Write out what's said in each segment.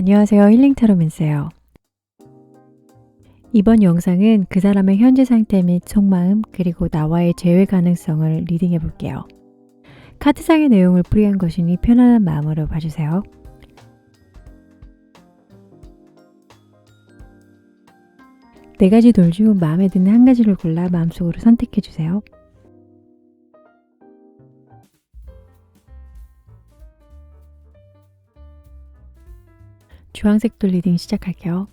안녕하세요. 힐링 타로맨스예요. 이번 영상은 그 사람의 현재 상태 및 속마음 그리고 나와의 재회 가능성을 리딩해 볼게요. 카드상의 내용을 풀이한 것이니 편안한 마음으로 봐주세요. 네 가지 돌 중 마음에 드는 한 가지를 골라 마음속으로 선택해 주세요. 주황색 돌 리딩 시작할게요.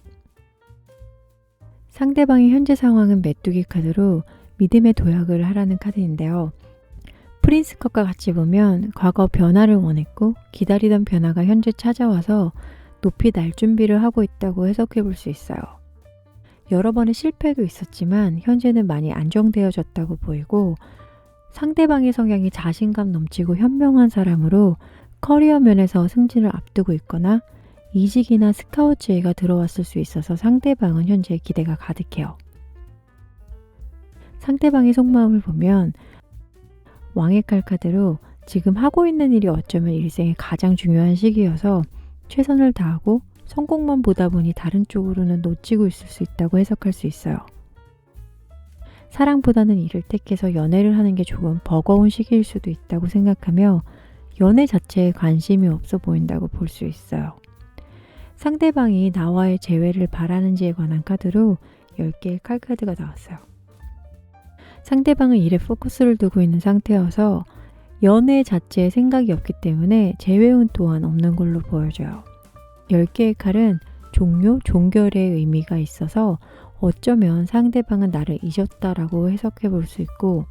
상대방의 현재 상황은 메뚜기 카드로 믿음의 도약을 하라는 카드인데요. 프린스 컵과 같이 보면 과거 변화를 원했고 기다리던 변화가 현재 찾아와서 높이 날 준비를 하고 있다고 해석해 볼 수 있어요. 여러 번의 실패도 있었지만 현재는 많이 안정되어졌다고 보이고 상대방의 성향이 자신감 넘치고 현명한 사람으로 커리어 면에서 승진을 앞두고 있거나 이직이나 스카우트 제의가 들어왔을 수 있어서 상대방은 현재 기대가 가득해요. 상대방의 속마음을 보면 왕의 칼 카드로 지금 하고 있는 일이 어쩌면 일생의 가장 중요한 시기여서 최선을 다하고 성공만 보다 보니 다른 쪽으로는 놓치고 있을 수 있다고 해석할 수 있어요. 사랑보다는 일을 택해서 연애를 하는 게 조금 버거운 시기일 수도 있다고 생각하며 연애 자체에 관심이 없어 보인다고 볼 수 있어요. 상대방이 나와의 재회를 바라는지에 관한 카드로 10개의 칼카드가 나왔어요. 상대방은 일에 포커스를 두고 있는 상태여서 연애 자체에 생각이 없기 때문에 재회운 또한 없는 걸로 보여져요. 10개의 칼은 종료, 종결의 의미가 있어서 어쩌면 상대방은 나를 잊었다라고 해석해 볼 수 있고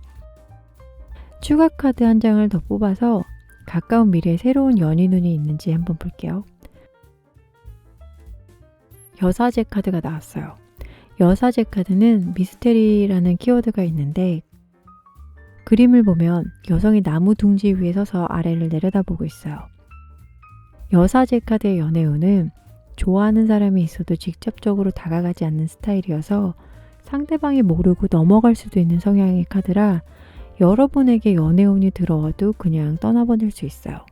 추가 카드 한 장을 더 뽑아서 가까운 미래에 새로운 연인운이 있는지 한번 볼게요. 여사제 카드가 나왔어요. 여사제 카드는 미스테리라는 키워드가 있는데 그림을 보면 여성이 나무 둥지 위에 서서 아래를 내려다보고 있어요. 여사제 카드의 연애운은 좋아하는 사람이 있어도 직접적으로 다가가지 않는 스타일이어서 상대방이 모르고 넘어갈 수도 있는 성향의 카드라 여러분에게 연애운이 들어와도 그냥 떠나보낼 수 있어요.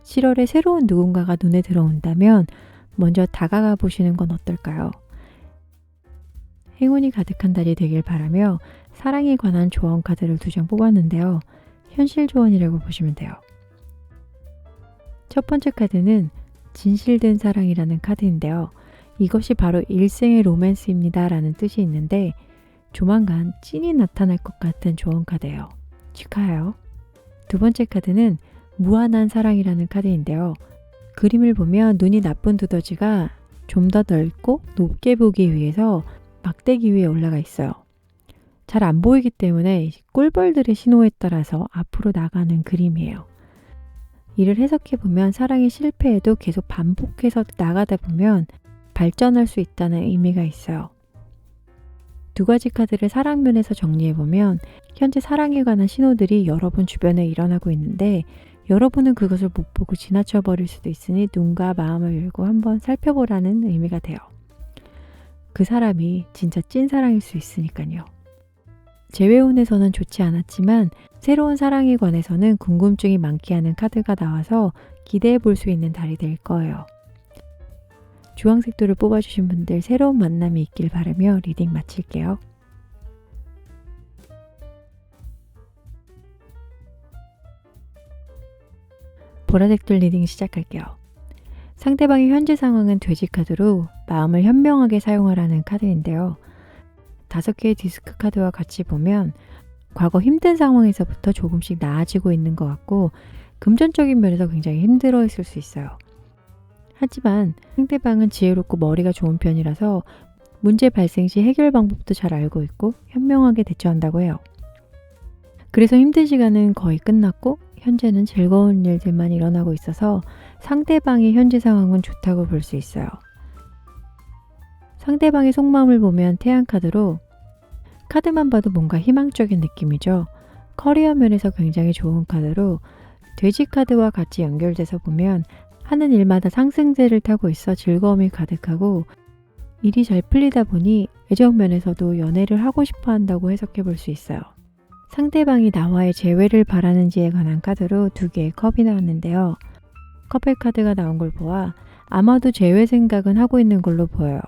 7월에 새로운 누군가가 눈에 들어온다면 먼저 다가가 보시는 건 어떨까요? 행운이 가득한 달이 되길 바라며 사랑에 관한 조언 카드를 2장 뽑았는데요. 현실 조언이라고 보시면 돼요. 첫 번째 카드는 진실된 사랑이라는 카드인데요. 이것이 바로 일생의 로맨스입니다 라는 뜻이 있는데 조만간 찐이 나타날 것 같은 조언 카드예요. 축하해요. 두 번째 카드는 무한한 사랑이라는 카드인데요. 그림을 보면 눈이 나쁜 두더지가 좀 더 넓고 높게 보기 위해서 막대기 위에 올라가 있어요. 잘 안 보이기 때문에 꿀벌들의 신호에 따라서 앞으로 나가는 그림이에요. 이를 해석해 보면 사랑이 실패해도 계속 반복해서 나가다 보면 발전할 수 있다는 의미가 있어요. 두 가지 카드를 사랑면에서 정리해 보면 현재 사랑에 관한 신호들이 여러분 주변에 일어나고 있는데 여러분은 그것을 못 보고 지나쳐 버릴 수도 있으니 눈과 마음을 열고 한번 살펴보라는 의미가 돼요. 그 사람이 진짜 찐 사랑일 수 있으니까요. 재회운에서는 좋지 않았지만 새로운 사랑에 관해서는 궁금증이 많게 하는 카드가 나와서 기대해 볼 수 있는 달이 될 거예요. 주황색 돌을 뽑아주신 분들 새로운 만남이 있길 바라며 리딩 마칠게요. 보라색 돌 리딩 시작할게요. 상대방의 현재 상황은 돼지 카드로 마음을 현명하게 사용하라는 카드인데요. 5개의 디스크 카드와 같이 보면 과거 힘든 상황에서부터 조금씩 나아지고 있는 것 같고 금전적인 면에서 굉장히 힘들어 했을 수 있어요. 하지만 상대방은 지혜롭고 머리가 좋은 편이라서 문제 발생 시 해결 방법도 잘 알고 있고 현명하게 대처한다고 해요. 그래서 힘든 시간은 거의 끝났고 현재는 즐거운 일들만 일어나고 있어서 상대방의 현재 상황은 좋다고 볼 수 있어요. 상대방의 속마음을 보면 태양 카드로 카드만 봐도 뭔가 희망적인 느낌이죠. 커리어 면에서 굉장히 좋은 카드로 돼지 카드와 같이 연결돼서 보면 하는 일마다 상승세를 타고 있어 즐거움이 가득하고 일이 잘 풀리다 보니 애정 면에서도 연애를 하고 싶어 한다고 해석해 볼 수 있어요. 상대방이 나와의 재회를 바라는지에 관한 카드로 2개의 컵이 나왔는데요. 컵의 카드가 나온 걸 보아 아마도 재회 생각은 하고 있는 걸로 보여요.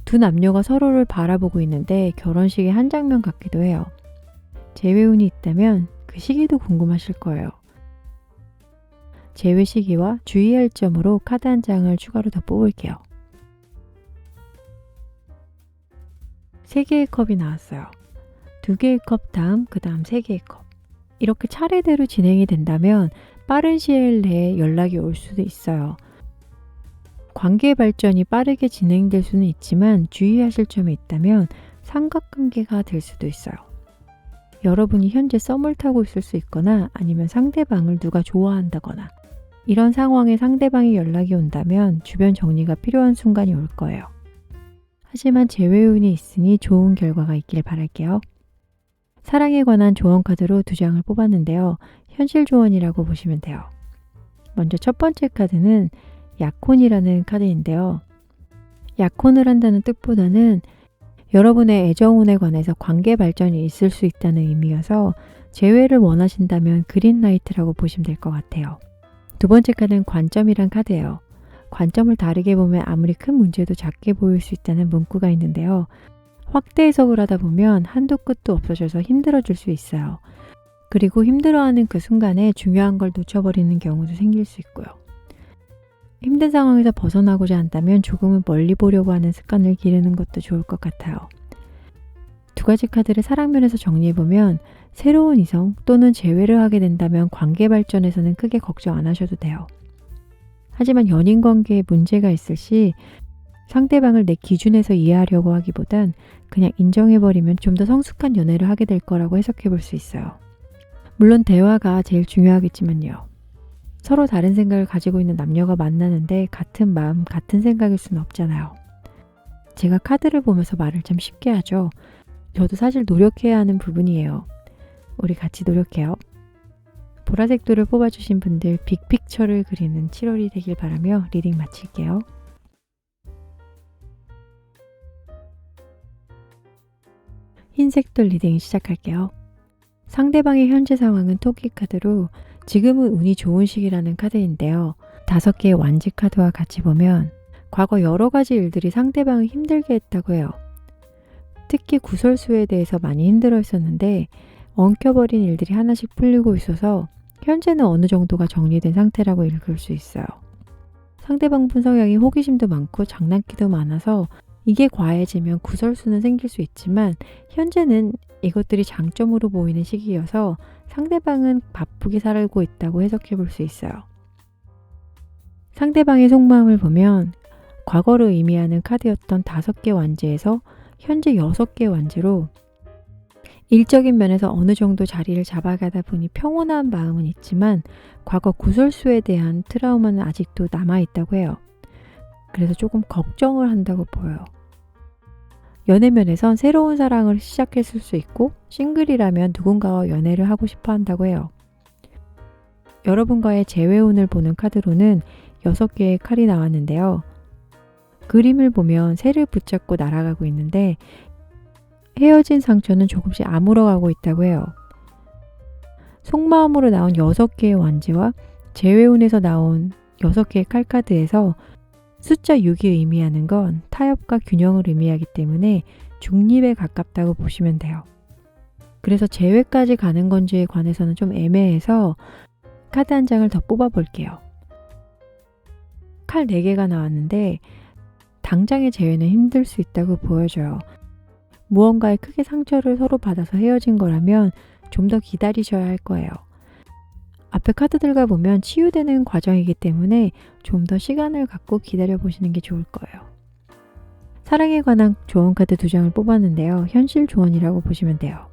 두 남녀가 서로를 바라보고 있는데 결혼식의 한 장면 같기도 해요. 재회운이 있다면 그 시기도 궁금하실 거예요. 재회 시기와 주의할 점으로 카드 한 장을 추가로 더 뽑을게요. 3개의 컵이 나왔어요. 2개의 컵 다음, 그 다음 3개의 컵. 이렇게 차례대로 진행이 된다면 빠른 시일 내에 연락이 올 수도 있어요. 관계 발전이 빠르게 진행될 수는 있지만 주의하실 점이 있다면 삼각관계가 될 수도 있어요. 여러분이 현재 썸을 타고 있을 수 있거나 아니면 상대방을 누가 좋아한다거나 이런 상황에 상대방이 연락이 온다면 주변 정리가 필요한 순간이 올 거예요. 하지만 재회운이 있으니 좋은 결과가 있길 바랄게요. 사랑에 관한 조언 카드로 2장을 뽑았는데요. 현실 조언이라고 보시면 돼요. 먼저 첫 번째 카드는 약혼이라는 카드인데요. 약혼을 한다는 뜻보다는 여러분의 애정운에 관해서 관계 발전이 있을 수 있다는 의미여서 재회를 원하신다면 그린라이트라고 보시면 될 것 같아요. 두 번째 카드는 관점이란 카드예요. 관점을 다르게 보면 아무리 큰 문제도 작게 보일 수 있다는 문구가 있는데요. 확대 해석을 하다 보면 한도 끝도 없어져서 힘들어질 수 있어요. 그리고 힘들어하는 그 순간에 중요한 걸 놓쳐버리는 경우도 생길 수 있고요. 힘든 상황에서 벗어나고자 한다면 조금은 멀리 보려고 하는 습관을 기르는 것도 좋을 것 같아요. 2가지 카드를 사랑면에서 정리해보면 새로운 이성 또는 재회를 하게 된다면 관계 발전에서는 크게 걱정 안 하셔도 돼요. 하지만 연인 관계에 문제가 있을 시 상대방을 내 기준에서 이해하려고 하기보단 그냥 인정해버리면 좀 더 성숙한 연애를 하게 될 거라고 해석해볼 수 있어요. 물론 대화가 제일 중요하겠지만요. 서로 다른 생각을 가지고 있는 남녀가 만나는데 같은 마음, 같은 생각일 수는 없잖아요. 제가 카드를 보면서 말을 참 쉽게 하죠. 저도 사실 노력해야 하는 부분이에요. 우리 같이 노력해요. 보라색 돌을 뽑아주신 분들 빅픽처를 그리는 7월이 되길 바라며 리딩 마칠게요. 흰색 돌 리딩 시작할게요. 상대방의 현재 상황은 토끼 카드로 지금은 운이 좋은 시기라는 카드인데요. 5개의 완지 카드와 같이 보면 과거 여러 가지 일들이 상대방을 힘들게 했다고 해요. 특히 구설수에 대해서 많이 힘들어 했었는데 엉켜버린 일들이 하나씩 풀리고 있어서 현재는 어느 정도가 정리된 상태라고 읽을 수 있어요. 상대방 분 성향이 호기심도 많고 장난기도 많아서 이게 과해지면 구설수는 생길 수 있지만 현재는 이것들이 장점으로 보이는 시기여서 상대방은 바쁘게 살고 있다고 해석해 볼 수 있어요. 상대방의 속마음을 보면 과거를 의미하는 카드였던 5개 완지에서 현재 6개 완지로 일적인 면에서 어느 정도 자리를 잡아가다 보니 평온한 마음은 있지만 과거 구설수에 대한 트라우마는 아직도 남아있다고 해요. 그래서 조금 걱정을 한다고 보여요. 연애면에선 새로운 사랑을 시작했을 수 있고 싱글이라면 누군가와 연애를 하고 싶어 한다고 해요. 여러분과의 재회운을 보는 카드로는 6개의 칼이 나왔는데요. 그림을 보면 새를 붙잡고 날아가고 있는데 헤어진 상처는 조금씩 아물어가고 있다고 해요. 속마음으로 나온 6개의 완지와 재회운에서 나온 6개의 칼카드에서 숫자 6이 의미하는 건 타협과 균형을 의미하기 때문에 중립에 가깝다고 보시면 돼요. 그래서 재회까지 가는 건지에 관해서는 좀 애매해서 카드 한 장을 더 뽑아 볼게요. 칼 4개가 나왔는데 당장의 재회는 힘들 수 있다고 보여져요. 무언가에 크게 상처를 서로 받아서 헤어진 거라면 좀 더 기다리셔야 할 거예요. 앞에 카드들과 보면 치유되는 과정이기 때문에 좀 더 시간을 갖고 기다려보시는 게 좋을 거예요. 사랑에 관한 조언 카드 2장을 뽑았는데요. 현실 조언이라고 보시면 돼요.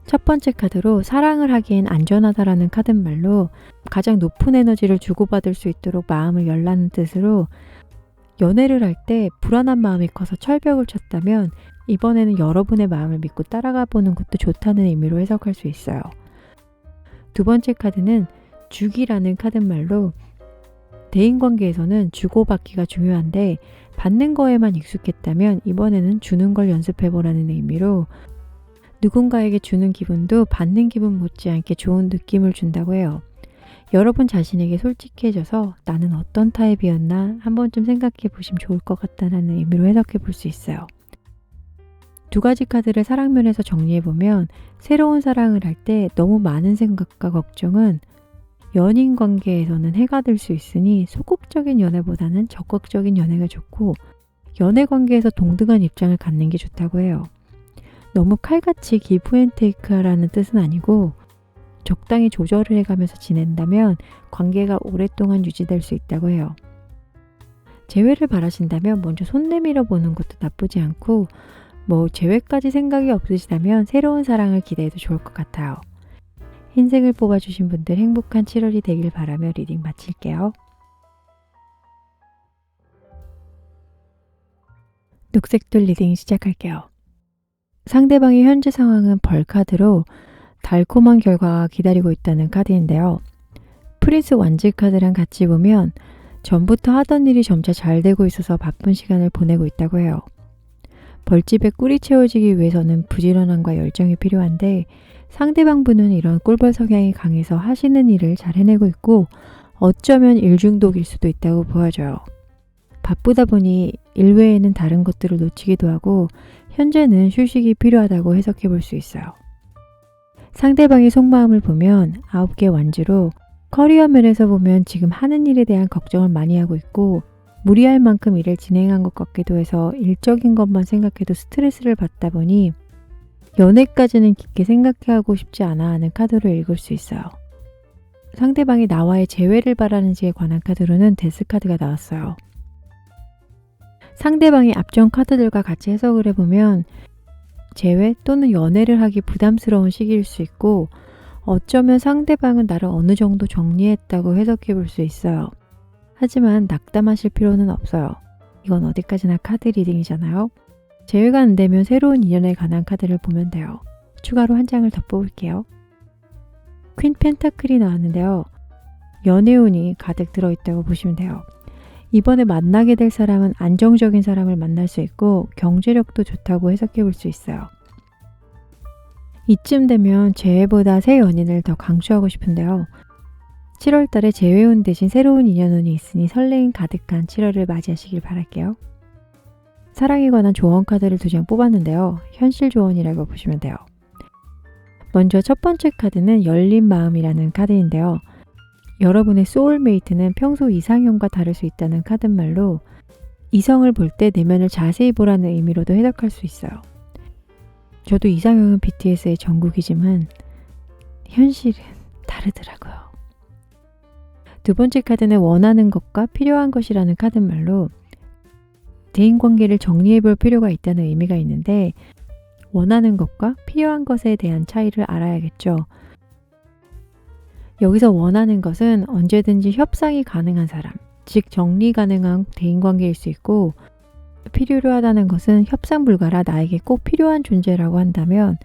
첫 번째 카드로 사랑을 하기엔 안전하다라는 카드말로 가장 높은 에너지를 주고받을 수 있도록 마음을 열라는 뜻으로 연애를 할 때 불안한 마음이 커서 철벽을 쳤다면 이번에는 여러분의 마음을 믿고 따라가 보는 것도 좋다는 의미로 해석할 수 있어요. 2번째 카드는 주기라는 카드말로 대인관계에서는 주고받기가 중요한데 받는 거에만 익숙했다면 이번에는 주는 걸 연습해보라는 의미로 누군가에게 주는 기분도 받는 기분 못지않게 좋은 느낌을 준다고 해요. 여러분 자신에게 솔직해져서 나는 어떤 타입이었나 한 번쯤 생각해 보시면 좋을 것 같다는 의미로 해석해 볼 수 있어요. 두 가지 카드를 사랑면에서 정리해 보면 새로운 사랑을 할 때 너무 많은 생각과 걱정은 연인 관계에서는 해가 될 수 있으니 소극적인 연애보다는 적극적인 연애가 좋고 연애 관계에서 동등한 입장을 갖는 게 좋다고 해요. 너무 칼같이 기브 앤 테이크 하라는 뜻은 아니고 적당히 조절을 해가면서 지낸다면 관계가 오랫동안 유지될 수 있다고 해요. 재회를 바라신다면 먼저 손 내밀어 보는 것도 나쁘지 않고 재회까지 생각이 없으시다면 새로운 사랑을 기대해도 좋을 것 같아요. 흰색을 뽑아주신 분들 행복한 7월이 되길 바라며 리딩 마칠게요. 녹색돌 리딩 시작할게요. 상대방의 현재 상황은 벌 카드로 달콤한 결과가 기다리고 있다는 카드인데요. 프린스 완즈 카드랑 같이 보면 전부터 하던 일이 점차 잘 되고 있어서 바쁜 시간을 보내고 있다고 해요. 벌집에 꿀이 채워지기 위해서는 부지런함과 열정이 필요한데 상대방 분은 이런 꿀벌 성향이 강해서 하시는 일을 잘 해내고 있고 어쩌면 일중독일 수도 있다고 보여져요. 바쁘다 보니 일 외에는 다른 것들을 놓치기도 하고 현재는 휴식이 필요하다고 해석해 볼 수 있어요. 상대방의 속마음을 보면 9개 완즈로 커리어 면에서 보면 지금 하는 일에 대한 걱정을 많이 하고 있고 무리할 만큼 일을 진행한 것 같기도 해서 일적인 것만 생각해도 스트레스를 받다 보니 연애까지는 깊게 생각하고 싶지 않아 하는 카드로 읽을 수 있어요. 상대방이 나와의 재회를 바라는지에 관한 카드로는 데스 카드가 나왔어요. 상대방의 앞전 카드들과 같이 해석을 해보면 재회 또는 연애를 하기 부담스러운 시기일 수 있고 어쩌면 상대방은 나를 어느 정도 정리했다고 해석해 볼 수 있어요. 하지만 낙담하실 필요는 없어요. 이건 어디까지나 카드 리딩이잖아요. 재회가 안 되면 새로운 인연에 관한 카드를 보면 돼요. 추가로 한 장을 더 뽑을게요. 퀸 펜타클이 나왔는데요. 연애운이 가득 들어있다고 보시면 돼요. 이번에 만나게 될 사람은 안정적인 사람을 만날 수 있고 경제력도 좋다고 해석해 볼 수 있어요. 이쯤 되면 재회보다 새 연인을 더 강추하고 싶은데요. 7월 달에 재회운 대신 새로운 인연운이 있으니 설레임 가득한 7월을 맞이하시길 바랄게요. 사랑에 관한 조언 카드를 2장 뽑았는데요. 현실 조언이라고 보시면 돼요. 먼저 첫 번째 카드는 열린 마음이라는 카드인데요. 여러분의 소울메이트는 평소 이상형과 다를 수 있다는 카드말로 이성을 볼 때 내면을 자세히 보라는 의미로도 해석할 수 있어요. 저도 이상형은 BTS의 정국이지만 현실은 다르더라고요. 두 번째 카드는 원하는 것과 필요한 것이라는 카드말로 대인관계를 정리해 볼 필요가 있다는 의미가 있는데 원하는 것과 필요한 것에 대한 차이를 알아야겠죠. 여기서 원하는 것은 언제든지 협상이 가능한 사람, 즉 정리 가능한 대인관계일 수 있고 필요로 하다는 것은 협상 불가라 나에게 꼭 필요한 존재라고 한다면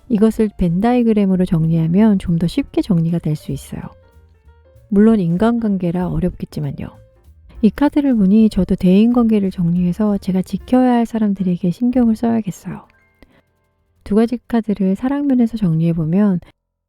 이것을 벤 다이그램으로 정리하면 좀 더 쉽게 정리가 될 수 있어요. 물론 인간관계라 어렵겠지만요. 이 카드를 보니 저도 대인관계를 정리해서 제가 지켜야 할 사람들에게 신경을 써야겠어요. 두 가지 카드를 사랑면에서 정리해보면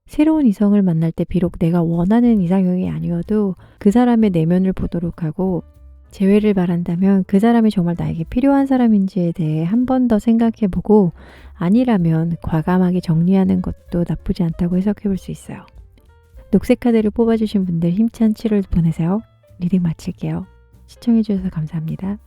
새로운 이성을 만날 때 비록 내가 원하는 이상형이 아니어도 그 사람의 내면을 보도록 하고 재회를 바란다면 그 사람이 정말 나에게 필요한 사람인지에 대해 한 번 더 생각해보고 아니라면 과감하게 정리하는 것도 나쁘지 않다고 해석해볼 수 있어요. 녹색 카드를 뽑아주신 분들 힘찬 7월 보내세요. 리딩 마칠게요. 시청해주셔서 감사합니다.